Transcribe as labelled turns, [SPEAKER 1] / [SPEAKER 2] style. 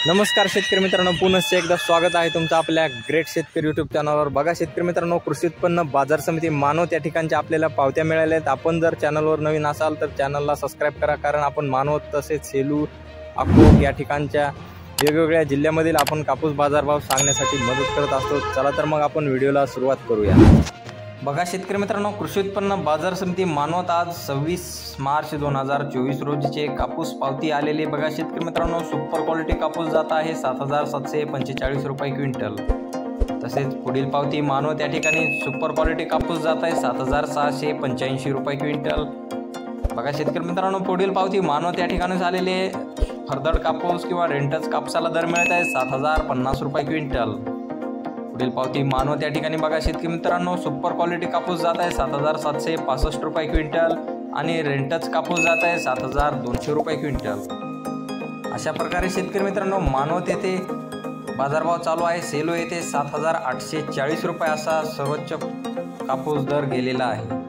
[SPEAKER 1] नमस्कार शेतकरी मित्रांनो, पुनश्च एकदा स्वागत आहे तुमचं आपल्या ग्रेट शेतकरी यूट्यूब चॅनलवर। बघा शेतकरी मित्रांनो, कृषी उत्पन्न बाजार समिती मानवत या ठिकाणच्या आपल्याला पावत्या मिळाल्या आहेत। आपण जर चॅनलवर नवीन असाल तर चॅनलला सबस्क्राइब करा, कारण आपण मानवत तसेच सेलू अकोट या ठिकाणच्या वेगवेगळ्या जिल्ह्यामधील आपण कापूस बाजारभाव सांगण्यासाठी मदत करत असतो। चला तर मग आपण व्हिडिओला सुरुवात करूया। बघा शेतकरी मित्रांनो, कृषी उत्पन्न बाजार समिती मानवत आज 26 मार्च 2024 रोजीचे कापूस पावती आलेले। बघा शेतकरी मित्रांनो, सुपर क्वालिटी कापूस जात आहे 7,745 रुपये क्विंटल। तसेच पुढील पावती मानवत या ठिकाणी सुपर क्वालिटी कापूस जात आहे 7,685 रुपये क्विंटल। बघा शेतकरी मित्रांनो, पुढील पावती मानवत या ठिकाणी झालेले फरदड कापूस किंवा रेंटच कापसाला दर मिळत आहे 7,050 रुपये क्विंटल। पुढील पावती मानवत या ठिकाणी बघा शेतकरी मित्रांनो, सुपर क्वालिटी कापूस जात आहे 7,765 रुपये क्विंटल आणि रेंटच कापूस जात आहे 7,200 रुपये क्विंटल। अशा प्रकारे शेतकरी मित्रांनो, मानवत येथे बाजारभाव चालू आहे। सेलो येथे 7,840 रुपये असा सर्वोच्च कापूस दर गेलेला आहे।